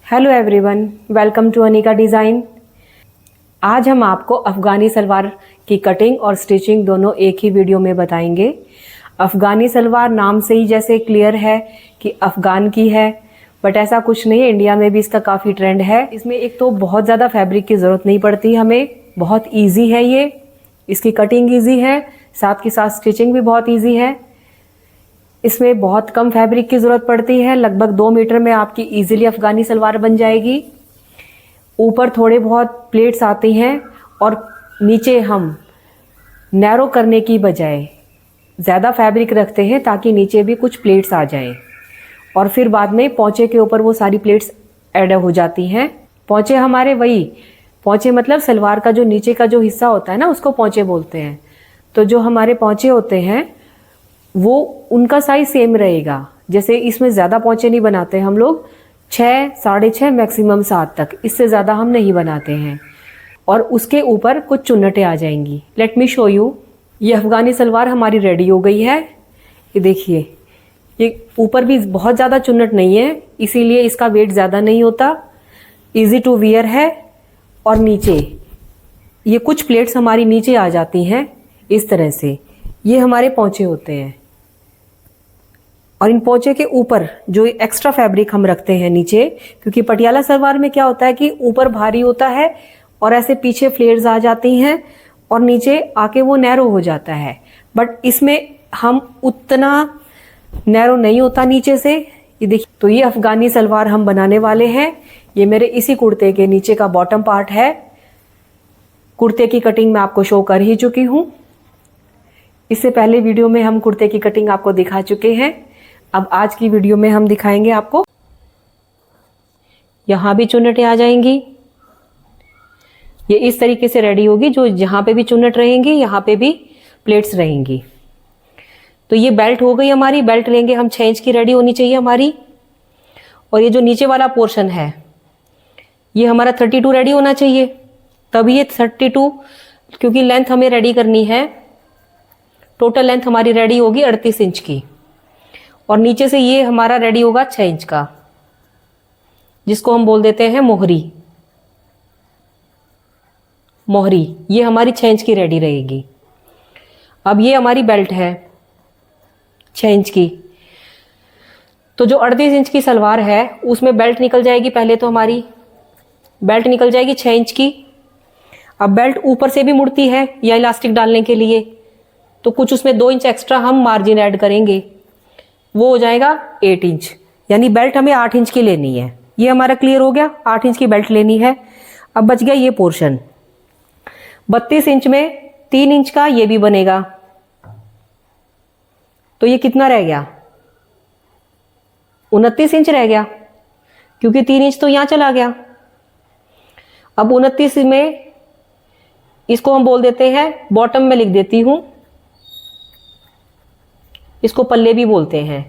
Hello everyone, welcome to Anika design. आज हम आपको अफ़गानी सलवार की कटिंग और स्टिचिंग दोनों एक ही वीडियो में बताएंगे। अफ़गानी सलवार नाम से ही जैसे क्लियर है कि अफ़गान की है, बट ऐसा कुछ नहीं है। इंडिया में भी इसका काफ़ी ट्रेंड है। इसमें एक तो बहुत ज़्यादा फैब्रिक की ज़रूरत नहीं पड़ती हमें, बहुत ईजी है ये, इसकी कटिंग ईजी है, साथ के साथ स्टिचिंग भी बहुत ईजी है। इसमें बहुत कम फैब्रिक की ज़रूरत पड़ती है, लगभग 2 मीटर में आपकी इजीली अफ़गानी सलवार बन जाएगी। ऊपर थोड़े बहुत प्लेट्स आती हैं और नीचे हम नैरो करने की बजाय ज़्यादा फैब्रिक रखते हैं ताकि नीचे भी कुछ प्लेट्स आ जाएं, और फिर बाद में पोंचे के ऊपर वो सारी प्लेट्स ऐड हो जाती हैं। पोंचे हमारे वही पोंचे मतलब सलवार का जो नीचे का जो हिस्सा होता है ना, उसको पोंचे बोलते हैं। तो जो हमारे पोंचे होते हैं वो उनका साइज सेम रहेगा। जैसे इसमें ज़्यादा पोंचे नहीं बनाते हम लोग, 6, 6.5, मैक्सिमम 7 तक, इससे ज़्यादा हम नहीं बनाते हैं। और उसके ऊपर कुछ चुन्नटें आ जाएंगी। Let me show you. ये अफ़गानी सलवार हमारी रेडी हो गई है। ये देखिए, ये ऊपर भी बहुत ज़्यादा चुन्नट नहीं है, इसीलिए इसका वेट ज़्यादा नहीं होता, ईजी टू वियर है। और नीचे ये कुछ प्लेट्स हमारी नीचे आ जाती हैं इस तरह से। ये हमारे पोंचे होते हैं, और इन पोंचे के ऊपर जो एक्स्ट्रा फैब्रिक हम रखते हैं नीचे, क्योंकि पटियाला सलवार में क्या होता है कि ऊपर भारी होता है और ऐसे पीछे फ्लेयर्स आ जाती हैं और नीचे आके वो नैरो हो जाता है। बट इसमें हम उतना नैरो नहीं होता नीचे से। ये देखिए, तो ये अफ़गानी सलवार हम बनाने वाले हैं। ये मेरे इसी कुर्ते के नीचे का बॉटम पार्ट है। कुर्ते की कटिंग मैं आपको शो कर ही चुकी हूँ। इससे पहले वीडियो में हम कुर्ते की कटिंग आपको दिखा चुके हैं। अब आज की वीडियो में हम दिखाएंगे आपको। यहाँ भी चुन्नटें आ जाएंगी। ये इस तरीके से रेडी होगी, जो जहाँ पे भी चुन्नट रहेंगी यहाँ पे भी प्लेट्स रहेंगी। तो ये बेल्ट हो गई हमारी। बेल्ट लेंगे हम 6 इंच की रेडी होनी चाहिए हमारी। और ये जो नीचे वाला पोर्शन है ये हमारा 32 रेडी होना चाहिए। तभी ये 32, क्योंकि लेंथ हमें रेडी करनी है। टोटल लेंथ हमारी रेडी होगी 38 इंच की, और नीचे से ये हमारा रेडी होगा 6 इंच का, जिसको हम बोल देते हैं मोहरी। मोहरी ये हमारी 6 इंच की रेडी रहेगी। अब ये हमारी बेल्ट है 6 इंच की। तो जो 38 इंच की सलवार है उसमें बेल्ट निकल जाएगी। पहले तो हमारी बेल्ट निकल जाएगी 6 इंच की। अब बेल्ट ऊपर से भी मुड़ती है या इलास्टिक डालने के लिए, तो कुछ उसमें 2 इंच एक्स्ट्रा हम मार्जिन ऐड करेंगे, वो हो जाएगा 8 इंच। यानी बेल्ट हमें 8 इंच की लेनी है। ये हमारा क्लियर हो गया, 8 इंच की बेल्ट लेनी है। अब बच गया ये पोर्शन। 32 इंच में 3 इंच का ये भी बनेगा। तो ये कितना रह गया? 29 इंच रह गया, क्योंकि 3 इंच तो यहां चला गया। अब 29 में इसको हम बोल देते हैं, बॉटम में लिख देती हूं, इसको पल्ले भी बोलते हैं।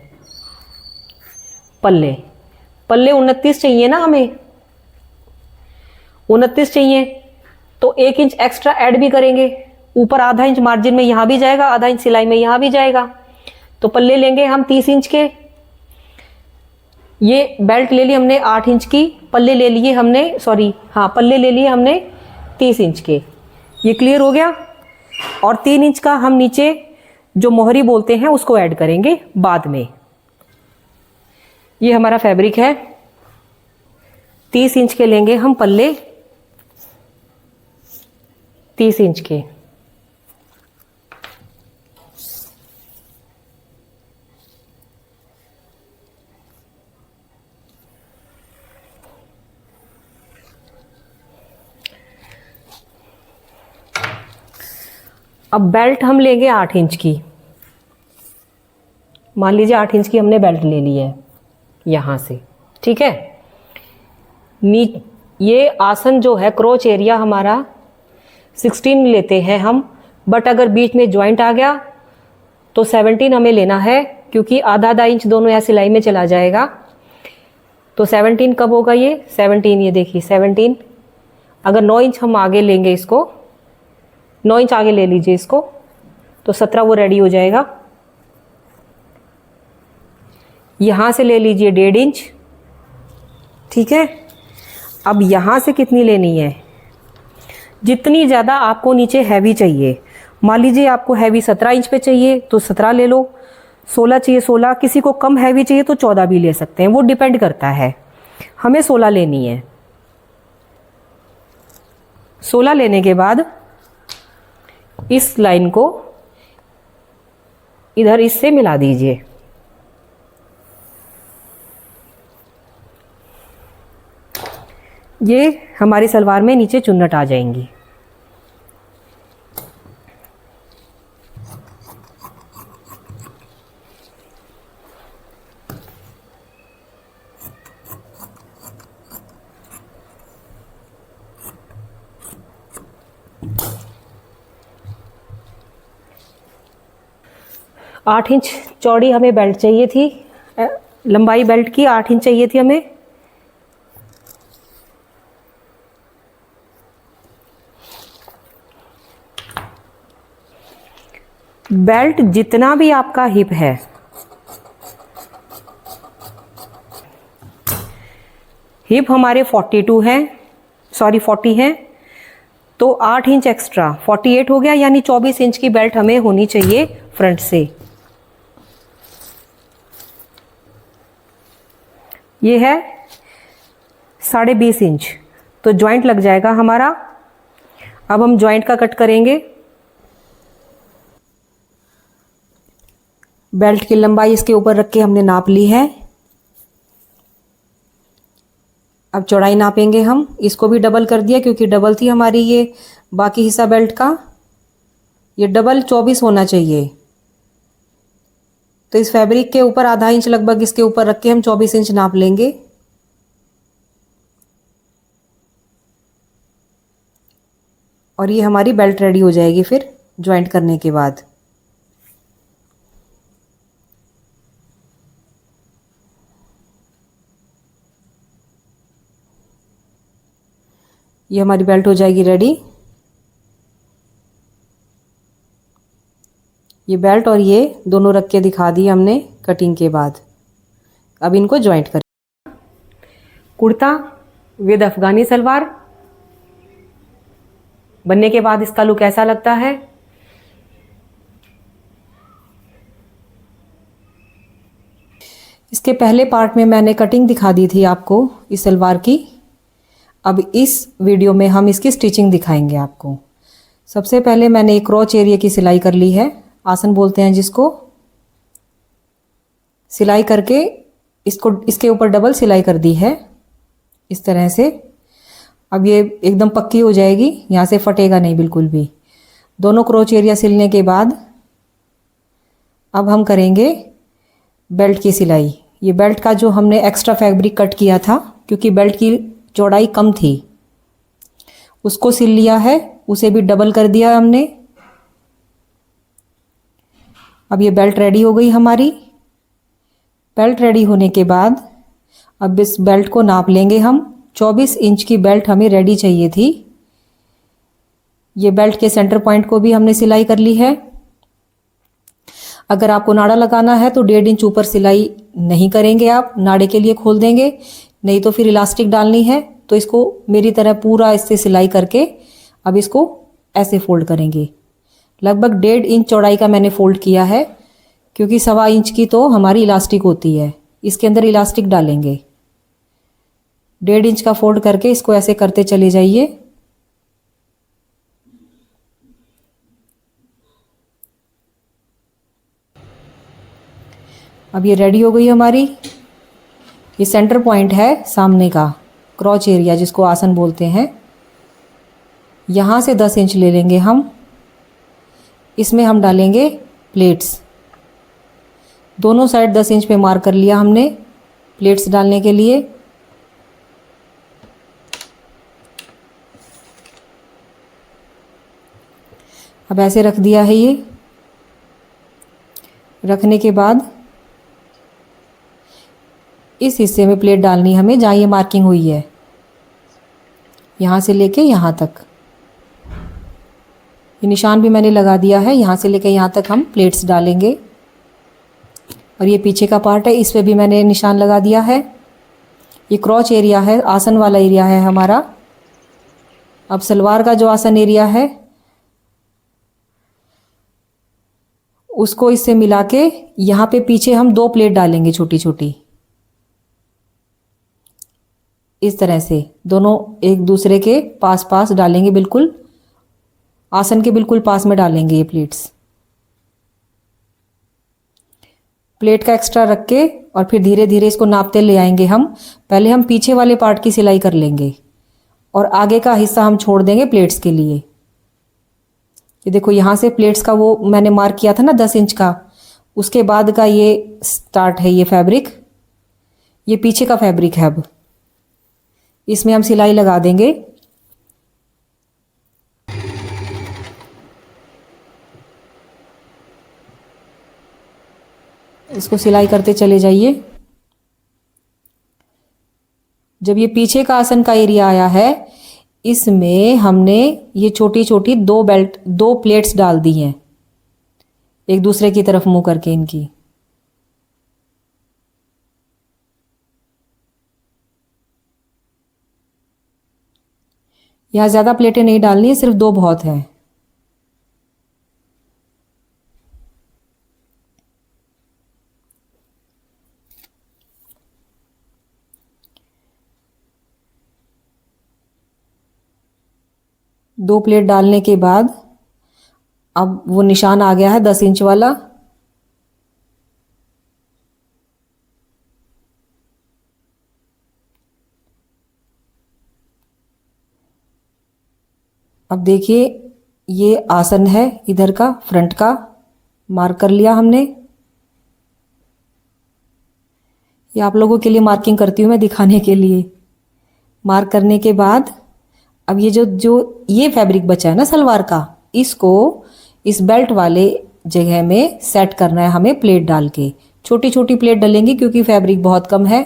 पल्ले 29 चाहिए ना हमें, 29 चाहिए, तो 1 इंच एक्स्ट्रा ऐड भी करेंगे। ऊपर आधा इंच मार्जिन में यहां भी जाएगा, आधा इंच सिलाई में यहां भी जाएगा। तो पल्ले लेंगे हम 30 इंच के। ये बेल्ट ले ली हमने 8 इंच की, पल्ले ले लिए हमने, पल्ले ले लिए हमने 30 इंच के। ये क्लियर हो गया। और 3 इंच का हम नीचे जो मोहरी बोलते हैं उसको ऐड करेंगे बाद में। ये हमारा फैब्रिक है, 30 इंच के लेंगे हम पल्ले, 30 इंच के। अब बेल्ट हम लेंगे 8 इंच की। मान लीजिए 8 इंच की हमने बेल्ट ले ली है यहाँ से, ठीक है। ये आसन जो है, क्रोच एरिया हमारा 16 लेते हैं हम, बट अगर बीच में जॉइंट आ गया तो 17 हमें लेना है, क्योंकि आधा आधा इंच दोनों या सिलाई में चला जाएगा। तो 17 कब होगा? ये 17, ये देखिए 17। अगर 9 इंच हम आगे लेंगे, इसको 9 इंच आगे ले लीजिए इसको, तो 17 वो रेडी हो जाएगा। यहाँ से ले लीजिए 1.5 इंच, ठीक है। अब यहाँ से कितनी लेनी है, जितनी ज़्यादा आपको नीचे हैवी चाहिए। मान लीजिए आपको हैवी 17 इंच पे चाहिए तो 17 ले लो, 16 चाहिए 16, किसी को कम हैवी चाहिए तो 14 भी ले सकते हैं, वो डिपेंड करता है। हमें 16 लेनी है। 16 लेने के बाद इस लाइन को इधर इससे मिला दीजिए। ये हमारी सलवार में नीचे चुन्नट आ जाएंगी। आठ इंच चौड़ी हमें बेल्ट चाहिए थी, लंबाई बेल्ट की 8 इंच चाहिए थी हमें। बेल्ट जितना भी आपका हिप है, हिप हमारे 42 हैं, सॉरी 40 हैं, तो 8 इंच एक्स्ट्रा 48 हो गया, यानी 24 इंच की बेल्ट हमें होनी चाहिए फ्रंट से। ये है 20.5 इंच, तो जॉइंट लग जाएगा हमारा। अब हम जॉइंट का कट करेंगे। बेल्ट की लंबाई इसके ऊपर रख के हमने नाप ली है। अब चौड़ाई नापेंगे हम, इसको भी डबल कर दिया क्योंकि डबल थी हमारी ये बाकी हिस्सा बेल्ट का, ये डबल 24 होना चाहिए। तो इस फैब्रिक के ऊपर आधा इंच लगभग इसके ऊपर रख के हम 24 इंच नाप लेंगे। और ये हमारी बेल्ट रेडी हो जाएगी फिर ज्वाइंट करने के बाद। ये हमारी बेल्ट हो जाएगी रेडी। ये बेल्ट और ये दोनों रख के दिखा दी हमने कटिंग के बाद। अब इनको ज्वाइंट करें। कुर्ता विद अफगानी सलवार बनने के बाद इसका लुक ऐसा लगता है। इसके पहले पार्ट में मैंने कटिंग दिखा दी थी आपको इस सलवार की। अब इस वीडियो में हम इसकी स्टिचिंग दिखाएंगे आपको। सबसे पहले मैंने एक क्रॉच एरिया की सिलाई कर ली है, आसन बोलते हैं जिसको। सिलाई करके इसको इसके ऊपर डबल सिलाई कर दी है इस तरह से। अब ये एकदम पक्की हो जाएगी, यहाँ से फटेगा नहीं बिल्कुल भी। दोनों क्रॉच एरिया सिलने के बाद अब हम करेंगे बेल्ट की सिलाई। ये बेल्ट का जो हमने एक्स्ट्रा फैब्रिक कट किया था, क्योंकि बेल्ट की चौड़ाई कम थी, उसको सिल लिया है, उसे भी डबल कर दिया हमने। अब ये बेल्ट रेडी हो गई हमारी। बेल्ट रेडी होने के बाद अब इस बेल्ट को नाप लेंगे हम। 24 इंच की बेल्ट हमें रेडी चाहिए थी। ये बेल्ट के सेंटर पॉइंट को भी हमने सिलाई कर ली है। अगर आपको नाड़ा लगाना है तो 1.5 इंच ऊपर सिलाई नहीं करेंगे आप, नाड़े के लिए खोल देंगे, नहीं तो फिर इलास्टिक डालनी है तो इसको मेरी तरह पूरा इससे सिलाई करके अब इसको ऐसे फोल्ड करेंगे। लगभग 1.5 इंच चौड़ाई का मैंने फोल्ड किया है, क्योंकि 1.25 इंच की तो हमारी इलास्टिक होती है, इसके अंदर इलास्टिक डालेंगे। 1.5 इंच का फोल्ड करके इसको ऐसे करते चले जाइए। अब ये रेडी हो गई हमारी। ये सेंटर पॉइंट है सामने का क्रॉच एरिया जिसको आसन बोलते हैं। यहाँ से 10 इंच ले लेंगे हम। इसमें हम डालेंगे प्लेट्स। दोनों साइड 10 इंच पे मार्क कर लिया हमने प्लेट्स डालने के लिए। अब ऐसे रख दिया है ये। रखने के बाद इस हिस्से में प्लेट डालनी हमें जहाँ ये मार्किंग हुई है, यहाँ से लेके यहाँ तक। ये निशान भी मैंने लगा दिया है, यहाँ से लेके यहाँ तक हम प्लेट्स डालेंगे। और ये पीछे का पार्ट है, इस पे भी मैंने निशान लगा दिया है। ये क्रॉच एरिया है, आसन वाला एरिया है हमारा। अब सलवार का जो आसन एरिया है उसको इससे मिला के यहाँ पे पीछे हम 2 प्लेट डालेंगे छोटी छोटी, इस तरह से दोनों एक दूसरे के पास पास डालेंगे, बिल्कुल आसन के बिल्कुल पास में डालेंगे ये प्लेट्स। प्लेट का एक्स्ट्रा रख के और फिर धीरे धीरे इसको नापते ले आएंगे हम। पहले हम पीछे वाले पार्ट की सिलाई कर लेंगे और आगे का हिस्सा हम छोड़ देंगे प्लेट्स के लिए। ये देखो यहाँ से प्लेट्स का वो मैंने मार्क किया था ना 10 इंच का, उसके बाद का ये स्टार्ट है ये फैब्रिक, ये पीछे का फैब्रिक है। अब इसमें हम सिलाई लगा देंगे। इसको सिलाई करते चले जाइए। जब ये पीछे का आसन का एरिया आया है, इसमें हमने ये छोटी छोटी 2 प्लेट्स डाल दी हैं एक दूसरे की तरफ मुंह करके इनकी। यहां ज्यादा प्लेटें नहीं डालनी है, सिर्फ 2 बहुत है। दो प्लेट डालने के बाद अब वो निशान आ गया है 10 इंच वाला। अब देखिए ये आसन है इधर का, फ्रंट का मार्क कर लिया हमने। ये आप लोगों के लिए मार्किंग करती हूँ मैं दिखाने के लिए। मार्क करने के बाद अब ये जो ये फैब्रिक बचा है ना सलवार का, इसको इस बेल्ट वाले जगह में सेट करना है हमें प्लेट डाल के। छोटी छोटी प्लेट डलेंगी क्योंकि फैब्रिक बहुत कम है।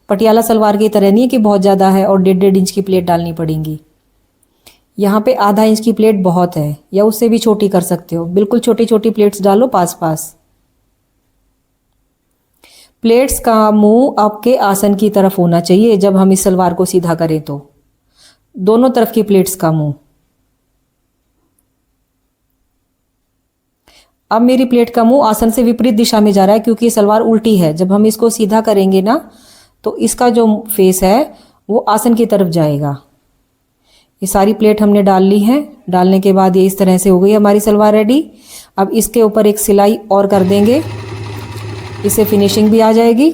पटियाला सलवार की तरह नहीं है कि बहुत ज़्यादा है और 1.5 इंच की प्लेट डालनी पड़ेंगी। यहाँ पे आधा इंच की प्लेट बहुत है, या उससे भी छोटी कर सकते हो। बिल्कुल छोटी छोटी प्लेट्स डालो पास पास। प्लेट्स का मुंह आपके आसन की तरफ होना चाहिए जब हम इस सलवार को सीधा करें तो। दोनों तरफ की प्लेट्स का मुंह। अब मेरी प्लेट का मुंह आसन से विपरीत दिशा में जा रहा है क्योंकि ये सलवार उल्टी है। जब हम इसको सीधा करेंगे ना तो इसका जो फेस है वो आसन की तरफ जाएगा। ये सारी प्लेट हमने डाल ली है। डालने के बाद ये इस तरह से हो गई हमारी सलवार रेडी। अब इसके ऊपर एक सिलाई और कर देंगे, इससे फिनिशिंग भी आ जाएगी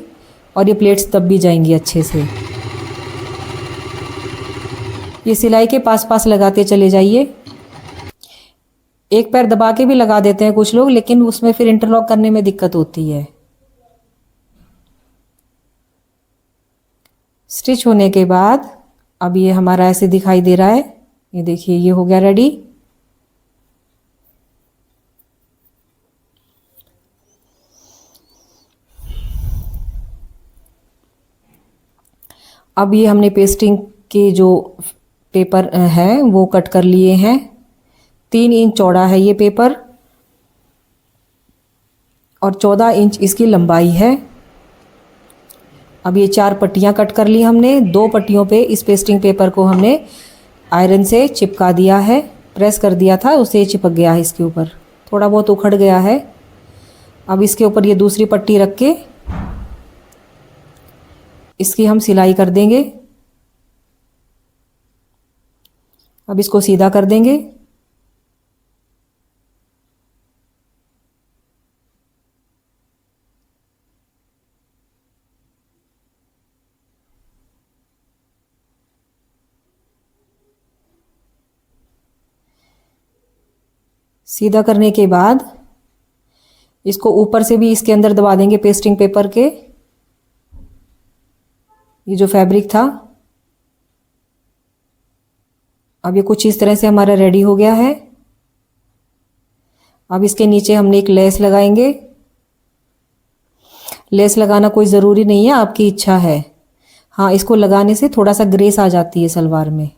और ये प्लेट्स तब भी जाएंगी अच्छे से। ये सिलाई के पास पास लगाते चले जाइए। एक पैर दबा के भी लगा देते हैं कुछ लोग, लेकिन उसमें फिर इंटरलॉक करने में दिक्कत होती है। स्टिच होने के बाद अब ये हमारा ऐसे दिखाई दे रहा है। ये देखिए ये हो गया रेडी। अब ये हमने पेस्टिंग के जो पेपर है वो कट कर लिए हैं। 3 इंच चौड़ा है ये पेपर और 14 इंच इसकी लंबाई है। अब ये 4 पट्टियां कट कर ली हमने। 2 पट्टियों पे इस पेस्टिंग पेपर को हमने आयरन से चिपका दिया है। प्रेस कर दिया था, उससे चिपक गया है इसके ऊपर, थोड़ा बहुत उखड़ गया है। अब इसके ऊपर ये दूसरी पट्टी रख के इसकी हम सिलाई कर देंगे। अब इसको सीधा कर देंगे। सीधा करने के बाद इसको ऊपर से भी इसके अंदर दबा देंगे पेस्टिंग पेपर के। ये जो फैब्रिक था, अब ये कुछ इस तरह से हमारा रेडी हो गया है। अब इसके नीचे हमने एक लेस लगाएंगे। लेस लगाना कोई ज़रूरी नहीं है, आपकी इच्छा है। हाँ, इसको लगाने से थोड़ा सा ग्रेस आ जाती है सलवार में,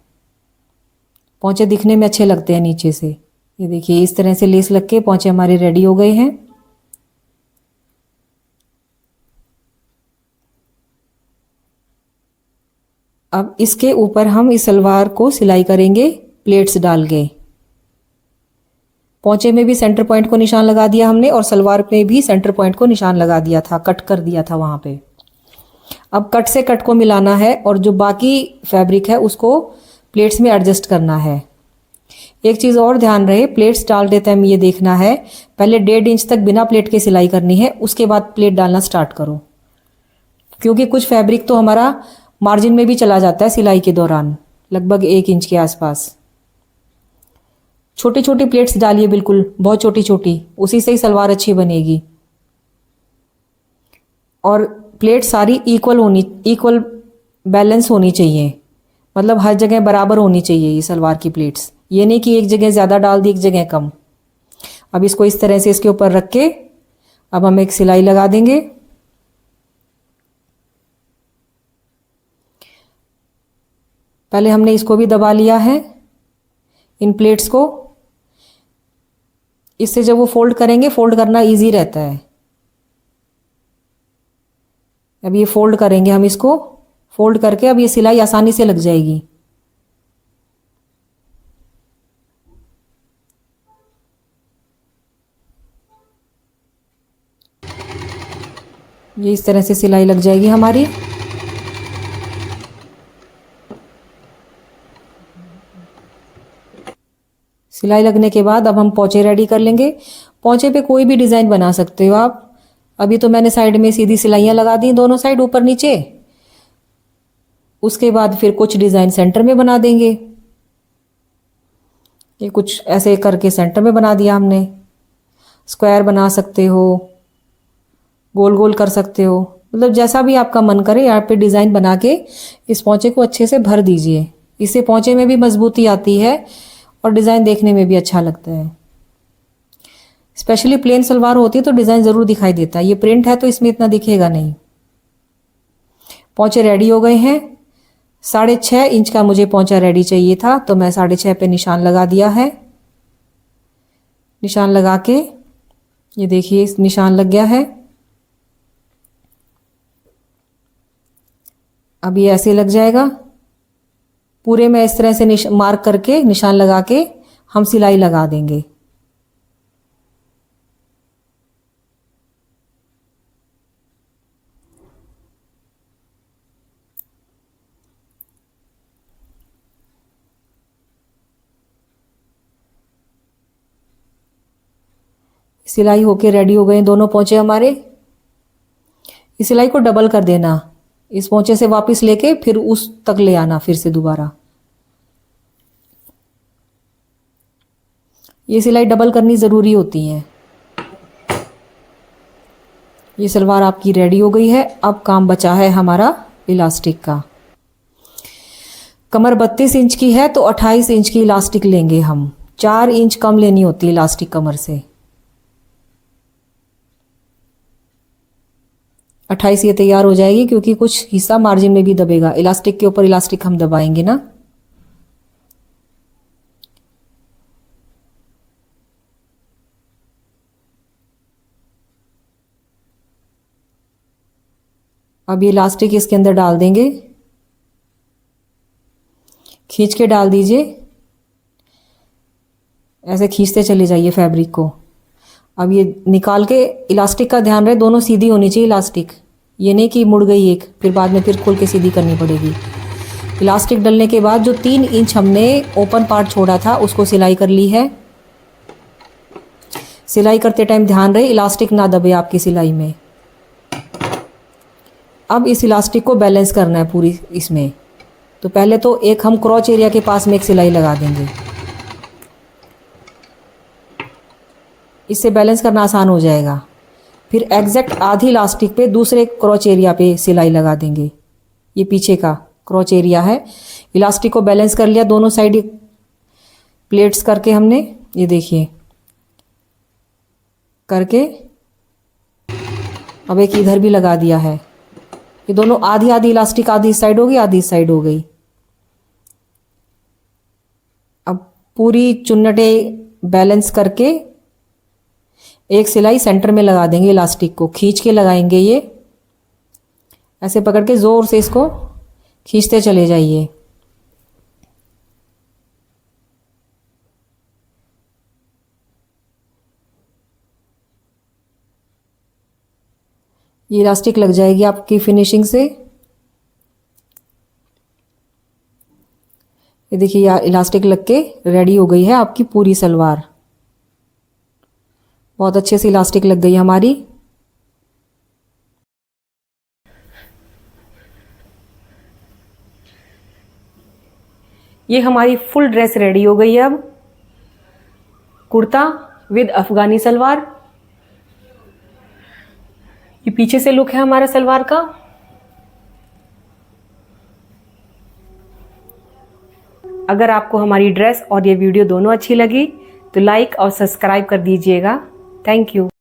पोंचे दिखने में अच्छे लगते हैं नीचे से। ये देखिए इस तरह से लेस लग के पोंचे हमारे रेडी हो गए हैं। अब इसके ऊपर हम इस सलवार को सिलाई करेंगे प्लेट्स डाल के। पोंचे में भी सेंटर पॉइंट को निशान लगा दिया हमने और सलवार में भी सेंटर पॉइंट को निशान लगा दिया था, कट कर दिया था वहां पे। अब कट से कट को मिलाना है और जो बाकी फैब्रिक है उसको प्लेट्स में एडजस्ट करना है। एक चीज़ और ध्यान रहे, प्लेट्स डालते टाइम ये देखना है पहले 1.5 इंच तक बिना प्लेट के सिलाई करनी है, उसके बाद प्लेट डालना स्टार्ट करो, क्योंकि कुछ फैब्रिक तो हमारा मार्जिन में भी चला जाता है सिलाई के दौरान, लगभग 1 इंच के आसपास। छोटी छोटी प्लेट्स डालिए, बिल्कुल बहुत छोटी छोटी, उसी से ही सलवार अच्छी बनेगी। और प्लेट सारी इक्वल बैलेंस होनी चाहिए, मतलब हर जगह बराबर होनी चाहिए ये सलवार की प्लेट्स, ये नहीं कि एक जगह ज़्यादा डाल दी एक जगह कम। अब इसको इस तरह से इसके ऊपर रख के अब हम एक सिलाई लगा देंगे। पहले हमने इसको भी दबा लिया है इन प्लेट्स को, इससे जब वो फोल्ड करेंगे, फोल्ड करना इजी रहता है। अब ये फोल्ड करेंगे हम, इसको फोल्ड करके अब ये सिलाई आसानी से लग जाएगी। ये इस तरह से सिलाई लग जाएगी हमारी। सिलाई लगने के बाद अब हम पोंचे रेडी कर लेंगे। पोंचे पे कोई भी डिज़ाइन बना सकते हो आप। अभी तो मैंने साइड में सीधी सिलाइयाँ लगा दी दोनों साइड, ऊपर नीचे। उसके बाद फिर कुछ डिज़ाइन सेंटर में बना देंगे। ये कुछ ऐसे करके सेंटर में बना दिया हमने। स्क्वायर बना सकते हो, गोल गोल कर सकते हो, मतलब जैसा भी आपका मन करे यहाँ पे डिज़ाइन बना के इस पोंचे को अच्छे से भर दीजिए। इससे पोंचे में भी मजबूती आती है और डिज़ाइन देखने में भी अच्छा लगता है। स्पेशली प्लेन सलवार होती है तो डिज़ाइन ज़रूर दिखाई देता है, ये प्रिंट है तो इसमें इतना दिखेगा नहीं। पोंचे रेडी हो गए हैं। 6.5 इंच का मुझे पोंचा रेडी चाहिए था, तो मैं 6.5 पे निशान लगा दिया है। निशान लगा के ये देखिए निशान लग गया है। अब ये ऐसे लग जाएगा पूरे में, इस तरह से मार्क करके निशान लगा के हम सिलाई लगा देंगे। सिलाई होके रेडी हो गए दोनों पोंचे हमारे। इस सिलाई को डबल कर देना, इस पोंचे से वापस लेके फिर उस तक ले आना फिर से दोबारा। ये सिलाई डबल करनी ज़रूरी होती है। ये सलवार आपकी रेडी हो गई है। अब काम बचा है हमारा इलास्टिक का। कमर 32 इंच की है तो 28 इंच की इलास्टिक लेंगे हम। 4 इंच कम लेनी होती है इलास्टिक कमर से। 28 ये तैयार हो जाएगी, क्योंकि कुछ हिस्सा मार्जिन में भी दबेगा। इलास्टिक के ऊपर इलास्टिक हम दबाएंगे ना। अब ये इलास्टिक इसके अंदर डाल देंगे, खींच के डाल दीजिए। ऐसे खींचते चले जाइए फैब्रिक को। अब ये निकाल के, इलास्टिक का ध्यान रहे दोनों सीधी होनी चाहिए इलास्टिक, ये नहीं कि मुड़ गई एक फिर बाद में फिर खोल के सीधी करनी पड़ेगी। इलास्टिक डलने के बाद जो 3 इंच हमने ओपन पार्ट छोड़ा था उसको सिलाई कर ली है। सिलाई करते टाइम ध्यान रहे इलास्टिक ना दबे आपकी सिलाई में। अब इस इलास्टिक को बैलेंस करना है पूरी इसमें। तो पहले तो एक हम क्रॉच एरिया के पास में एक सिलाई लगा देंगे, इससे बैलेंस करना आसान हो जाएगा। फिर एग्जैक्ट आधी इलास्टिक पे दूसरे क्रॉच एरिया पे सिलाई लगा देंगे। ये पीछे का क्रॉच एरिया है। इलास्टिक को बैलेंस कर लिया दोनों साइड प्लेट्स करके हमने, ये देखिए करके। अब एक इधर भी लगा दिया है। ये दोनों आधी आधी इलास्टिक, आधी इस साइड हो गई आधी इस साइड हो गई। अब पूरी चुन्नटे बैलेंस करके एक सिलाई सेंटर में लगा देंगे। इलास्टिक को खींच के लगाएंगे, ये ऐसे पकड़ के ज़ोर से इसको खींचते चले जाइए। ये इलास्टिक लग जाएगी आपकी फिनिशिंग से। ये देखिए इलास्टिक लग के रेडी हो गई है आपकी पूरी सलवार। बहुत अच्छे से इलास्टिक लग गई हमारी। ये हमारी फुल ड्रेस रेडी हो गई है। अब कुर्ता विद अफगानी सलवार। ये पीछे से लुक है हमारा सलवार का। अगर आपको हमारी ड्रेस और ये वीडियो दोनों अच्छी लगी तो लाइक और सब्सक्राइब कर दीजिएगा। Thank you.